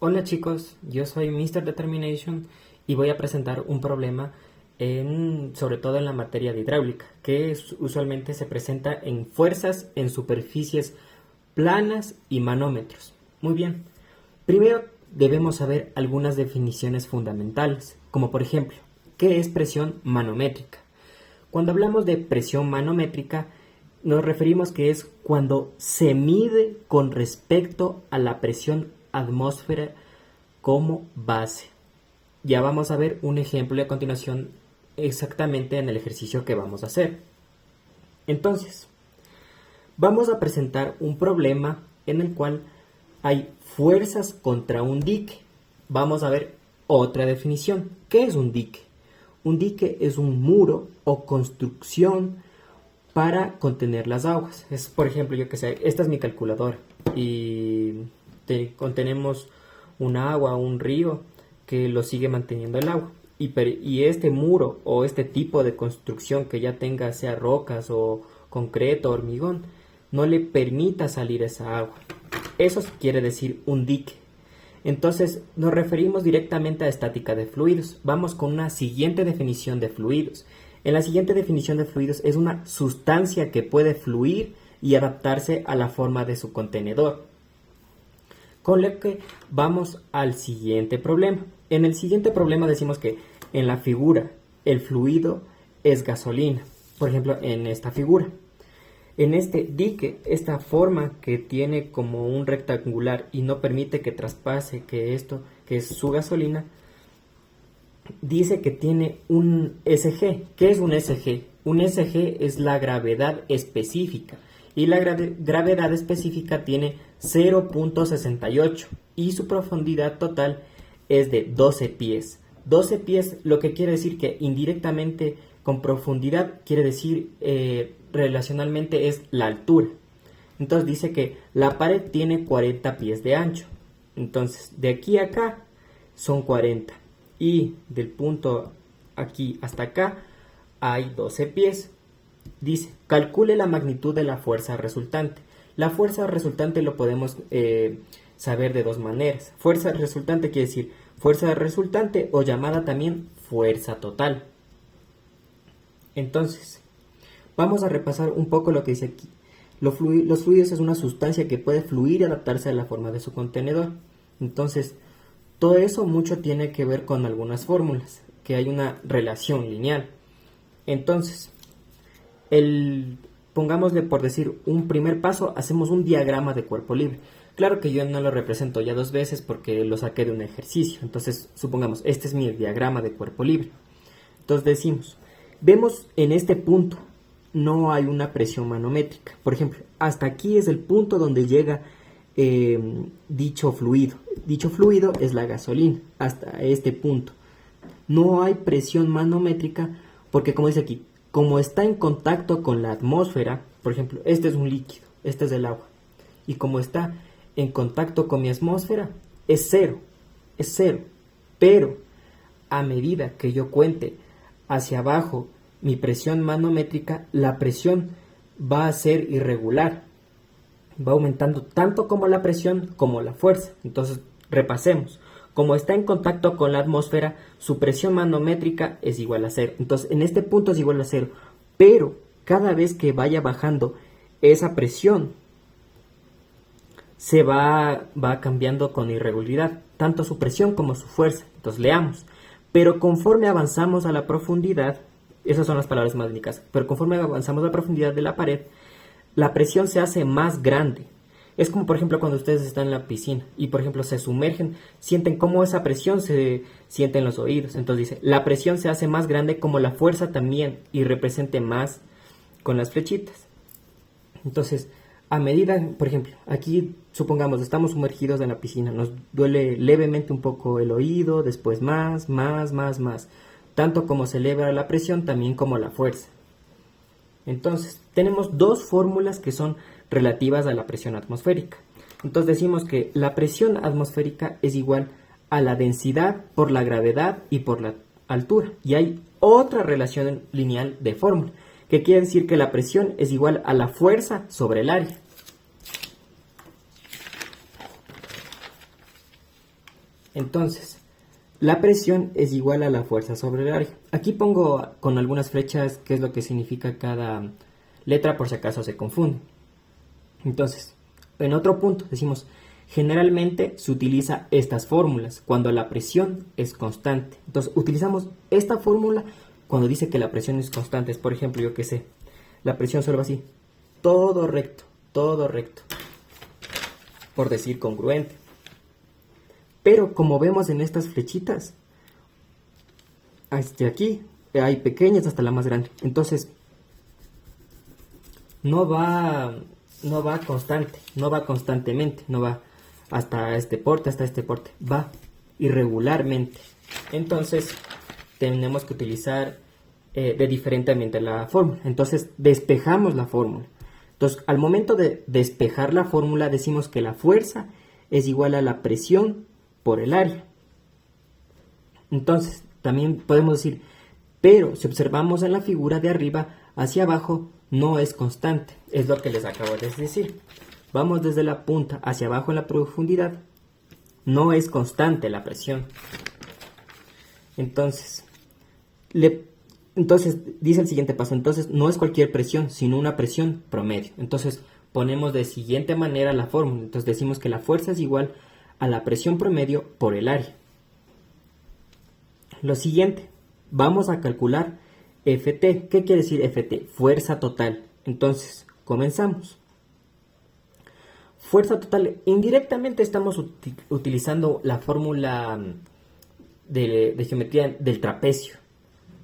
Hola chicos, yo soy Mr. Determination y voy a presentar un problema sobre todo en la materia de hidráulica, que usualmente se presenta en fuerzas en superficies planas y manómetros. Muy bien, primero debemos saber algunas definiciones fundamentales, como por ejemplo, ¿qué es presión manométrica? Cuando hablamos de presión manométrica, nos referimos que es cuando se mide con respecto a la presión atmósfera como base. Ya vamos a ver un ejemplo a continuación exactamente en el ejercicio que vamos a hacer. Entonces, vamos a presentar un problema en el cual hay fuerzas contra un dique. Vamos a ver otra definición. ¿Qué es un dique? Un dique es un muro o construcción para contener las aguas. Es, por ejemplo, yo que sé, esta es mi calculadora y contenemos un agua, un río que lo sigue manteniendo el agua. Y este muro o este tipo de construcción que ya tenga, sea rocas o concreto, hormigón, no le permita salir esa agua. Eso quiere decir un dique. Entonces nos referimos directamente a estática de fluidos. Vamos con una siguiente definición de fluidos. En la siguiente definición de fluidos es una sustancia que puede fluir y adaptarse a la forma de su contenedor. Con lo que vamos al siguiente problema. En el siguiente problema decimos que en la figura el fluido es gasolina. Por ejemplo, en esta figura. En este dique, esta forma que tiene como un rectangular y no permite que traspase que esto, que es su gasolina, dice que tiene un SG. ¿Qué es un SG? Un SG es la gravedad específica y la gravedad específica tiene 0.68 y su profundidad total es de 12 pies. 12 pies, lo que quiere decir que indirectamente con profundidad quiere decir relacionalmente es la altura. Entonces dice que la pared tiene 40 pies de ancho. Entonces de aquí a acá son 40 y del punto aquí hasta acá hay 12 pies. Dice, calcule la magnitud de la fuerza resultante. La fuerza resultante lo podemos saber de dos maneras. Fuerza resultante quiere decir fuerza resultante o llamada también fuerza total. Entonces, vamos a repasar un poco lo que dice aquí. Los fluidos es una sustancia que puede fluir y adaptarse a la forma de su contenedor. Entonces, todo eso mucho tiene que ver con algunas fórmulas, que hay una relación lineal. Entonces, pongámosle por decir un primer paso, hacemos un diagrama de cuerpo libre. Claro que yo no lo represento ya dos veces porque lo saqué de un ejercicio. Entonces, supongamos, este es mi diagrama de cuerpo libre. Entonces decimos, vemos en este punto no hay una presión manométrica. Por ejemplo, hasta aquí es el punto donde llega dicho fluido. Dicho fluido es la gasolina, hasta este punto. No hay presión manométrica porque, como dice aquí, como está en contacto con la atmósfera, por ejemplo, este es un líquido, este es el agua, y como está en contacto con mi atmósfera, es cero, pero a medida que yo cuente hacia abajo mi presión manométrica, la presión va a ser irregular, va aumentando tanto como la presión como la fuerza. Entonces repasemos, como está en contacto con la atmósfera, su presión manométrica es igual a cero. Entonces en este punto es igual a cero, pero cada vez que vaya bajando esa presión se va cambiando con irregularidad, tanto su presión como su fuerza. Entonces leamos, pero conforme avanzamos a la profundidad, esas son las palabras más únicas, pero conforme avanzamos a la profundidad de la pared, la presión se hace más grande. Es como, por ejemplo, cuando ustedes están en la piscina y, por ejemplo, se sumergen, sienten cómo esa presión se siente en los oídos. Entonces dice, la presión se hace más grande como la fuerza también y represente más con las flechitas. Entonces, a medida, por ejemplo, aquí supongamos estamos sumergidos en la piscina, nos duele levemente un poco el oído, después más, tanto como se eleva la presión, también como la fuerza. Entonces, tenemos dos fórmulas que son relativas a la presión atmosférica. Entonces decimos que la presión atmosférica es igual a la densidad por la gravedad y por la altura. Y hay otra relación lineal de fórmula, que quiere decir que la presión es igual a la fuerza sobre el área. Entonces, la presión es igual a la fuerza sobre el área. Aquí pongo con algunas flechas qué es lo que significa cada letra por si acaso se confunde. Entonces, en otro punto decimos, generalmente se utiliza estas fórmulas cuando la presión es constante. Entonces, utilizamos esta fórmula cuando dice que la presión es constante. Por ejemplo, yo qué sé, la presión solo va así, todo recto, por decir congruente. Pero como vemos en estas flechitas, hasta aquí hay pequeñas hasta la más grande. Entonces, no va constantemente, no va hasta este porte, va irregularmente. Entonces, tenemos que utilizar diferentemente la fórmula. Entonces, despejamos la fórmula. Entonces, al momento de despejar la fórmula, decimos que la fuerza es igual a la presión por el área. Entonces, también podemos decir, pero si observamos en la figura de arriba hacia abajo, no es constante. Es lo que les acabo de decir. Vamos desde la punta hacia abajo en la profundidad. No es constante la presión. Entonces, dice el siguiente paso. Entonces, no es cualquier presión, sino una presión promedio. Entonces, ponemos de siguiente manera la fórmula. Entonces, decimos que la fuerza es igual a la presión promedio por el área. Lo siguiente, vamos a calcular Ft. ¿Qué quiere decir Ft? Fuerza total. Entonces, comenzamos. Fuerza total, indirectamente estamos utilizando la fórmula de geometría del trapecio.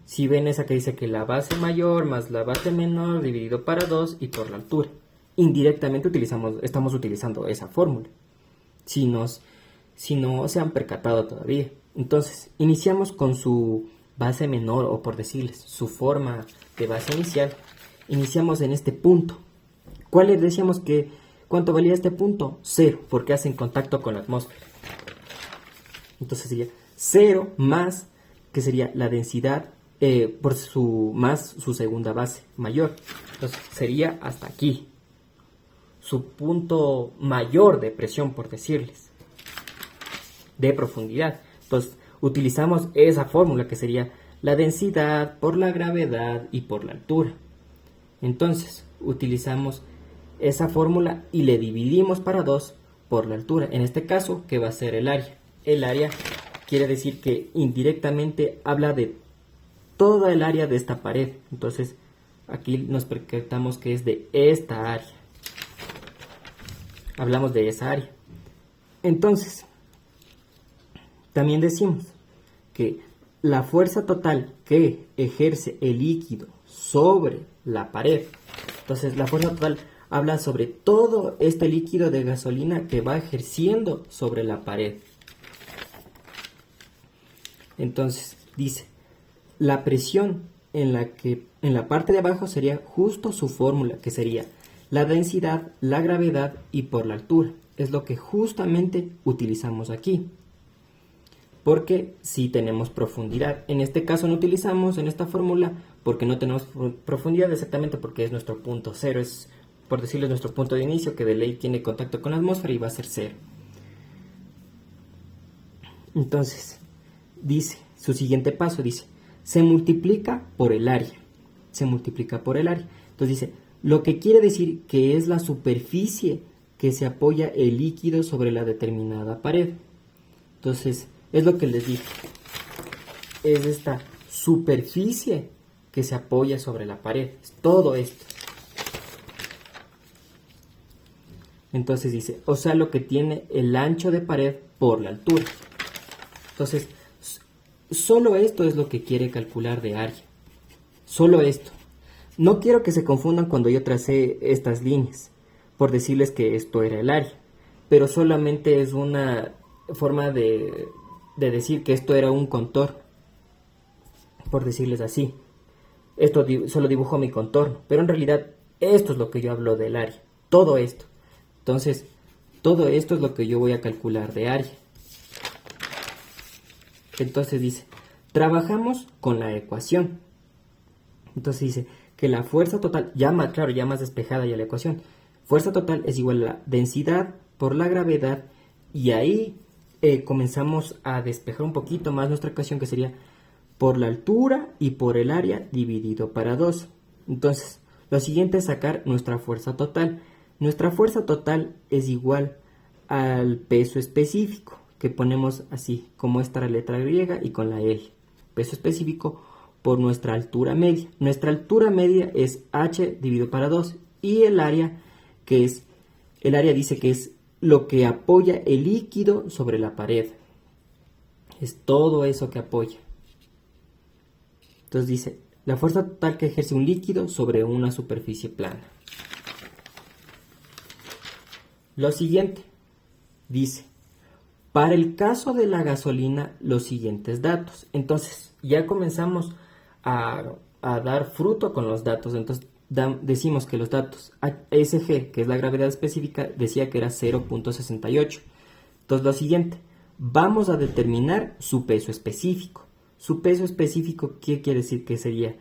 Si ven esa que dice que la base mayor más la base menor dividido para 2 y por la altura. Indirectamente estamos utilizando esa fórmula. Si no se han percatado todavía. Entonces, iniciamos con su base menor, o por decirles, su forma de base inicial. Iniciamos en este punto. ¿Cuál les decíamos que cuánto valía este punto? 0, porque hacen contacto con la atmósfera. Entonces sería 0 más, que sería la densidad más su segunda base mayor. Entonces sería hasta aquí. Su punto mayor de presión, por decirles, de profundidad. Entonces utilizamos esa fórmula que sería la densidad por la gravedad y por la altura. Entonces utilizamos esa fórmula y le dividimos para 2 por la altura. En este caso, ¿qué va a ser el área? El área quiere decir que indirectamente habla de toda el área de esta pared. Entonces aquí nos percatamos que es de esta área. Hablamos de esa área. Entonces, también decimos que la fuerza total que ejerce el líquido sobre la pared. Entonces, la fuerza total habla sobre todo este líquido de gasolina que va ejerciendo sobre la pared. Entonces, dice, la presión en la parte de abajo sería justo su fórmula, que sería la densidad, la gravedad y por la altura. Es lo que justamente utilizamos aquí. Porque sí tenemos profundidad. En este caso no utilizamos en esta fórmula porque no tenemos profundidad, exactamente porque es nuestro punto cero. Es, por decirles, nuestro punto de inicio, que de ley tiene contacto con la atmósfera y va a ser 0. Entonces, dice, su siguiente paso dice, se multiplica por el área. Se multiplica por el área. Entonces dice, lo que quiere decir que es la superficie que se apoya el líquido sobre la determinada pared. Entonces, es lo que les dije. Es esta superficie que se apoya sobre la pared. Es todo esto. Entonces dice, o sea, lo que tiene el ancho de pared por la altura. Entonces, solo esto es lo que quiere calcular de área. Solo esto. No quiero que se confundan cuando yo tracé estas líneas, por decirles que esto era el área. Pero solamente es una forma de decir que esto era un contorno, por decirles así. Esto solo dibujo mi contorno, pero en realidad esto es lo que yo hablo del área. Todo esto. Entonces, todo esto es lo que yo voy a calcular de área. Entonces dice, trabajamos con la ecuación. Entonces dice que la fuerza total, ya más despejada ya la ecuación. Fuerza total es igual a la densidad por la gravedad, y ahí comenzamos a despejar un poquito más nuestra ecuación, que sería por la altura y por el área dividido para 2. Entonces, lo siguiente es sacar nuestra fuerza total. Nuestra fuerza total es igual al peso específico, que ponemos así, como esta la letra griega y con la L. Peso específico por nuestra altura media. Nuestra altura media es h dividido para 2 y el área dice que es lo que apoya el líquido sobre la pared. Es todo eso que apoya. Entonces dice, la fuerza total que ejerce un líquido sobre una superficie plana. Lo siguiente, dice, para el caso de la gasolina, los siguientes datos. Entonces, ya comenzamos a dar fruto con los datos. Entonces, decimos que los datos SG, que es la gravedad específica, decía que era 0.68. Entonces, lo siguiente, vamos a determinar su peso específico. Su peso específico, ¿qué quiere decir? Que sería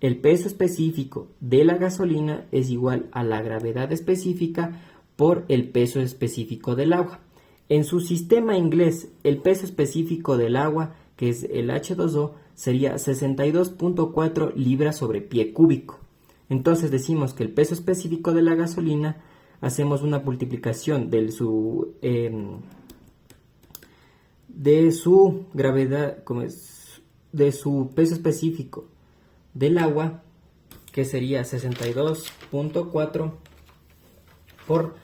el peso específico de la gasolina es igual a la gravedad específica por el peso específico del agua. En su sistema inglés, el peso específico del agua, que es el H2O, sería 62.4 libras sobre pie cúbico. Entonces decimos que el peso específico de la gasolina, hacemos una multiplicación de su gravedad, de su peso específico del agua, que sería 62.4 por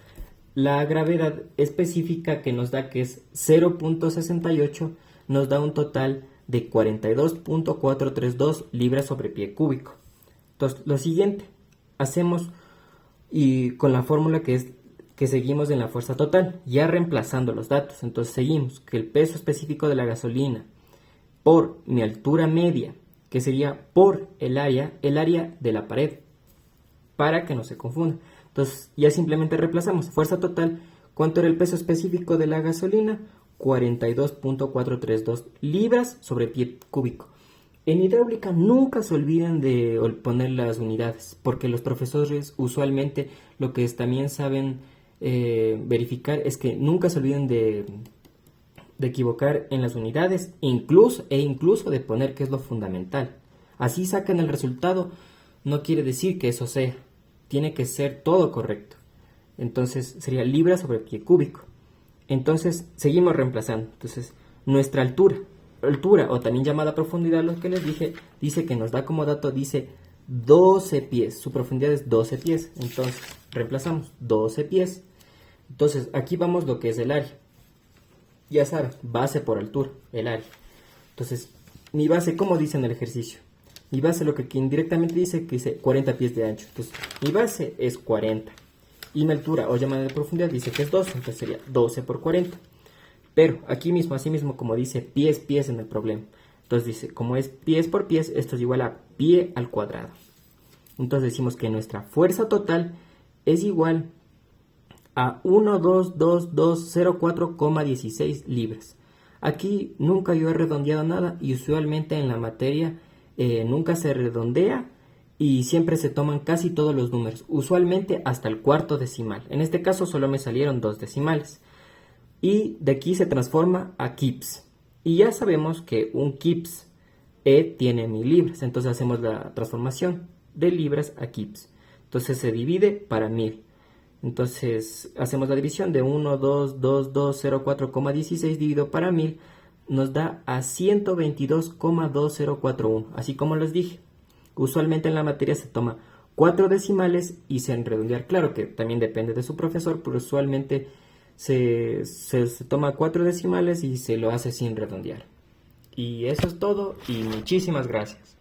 la gravedad específica, que nos da que es 0.68, nos da un total de 42.432 libras sobre pie cúbico. Entonces, lo siguiente, hacemos y con la fórmula que seguimos en la fuerza total, ya reemplazando los datos. Entonces, seguimos que el peso específico de la gasolina por mi altura media, que sería por el área de la pared, para que no se confunda. Entonces, ya simplemente reemplazamos fuerza total. ¿Cuánto era el peso específico de la gasolina? 42.432 libras sobre pie cúbico. En hidráulica nunca se olviden de poner las unidades, porque los profesores usualmente lo que también saben verificar es que nunca se olviden de equivocar en las unidades, incluso de poner que es lo fundamental. Así sacan el resultado, no quiere decir que eso sea, tiene que ser todo correcto. Entonces sería libras sobre pie cúbico. Entonces seguimos reemplazando. Entonces nuestra altura o también llamada profundidad, lo que les dije, dice que nos da como dato, dice 12 pies, su profundidad es 12 pies. Entonces reemplazamos 12 pies. Entonces aquí vamos lo que es el área. Ya saben, base por altura, el área. Entonces, mi base, ¿cómo dice en el ejercicio? Mi base, lo que indirectamente dice, que dice 40 pies de ancho. Entonces, mi base es 40. Y mi altura, o llamada de profundidad, dice que es 12. Entonces, sería 12 por 40. Pero, aquí mismo, así mismo, como dice pies en el problema. Entonces, dice, como es pies por pies, esto es igual a pie al cuadrado. Entonces, decimos que nuestra fuerza total es igual a 1,22204,16 libras. Aquí nunca yo he redondeado nada y usualmente en la materia nunca se redondea y siempre se toman casi todos los números, usualmente hasta el cuarto decimal. En este caso solo me salieron 2 decimales y de aquí se transforma a kips. Y ya sabemos que un kips tiene 1000 libras, entonces hacemos la transformación de libras a kips. Entonces se divide para 1000. Entonces hacemos la división de 1,22204,16 dividido para 1000, nos da a 122,2041. Así como les dije, usualmente en la materia se toma 4 decimales y se redondear. Claro que también depende de su profesor, pero usualmente se toma 4 decimales y se lo hace sin redondear. Y eso es todo y muchísimas gracias.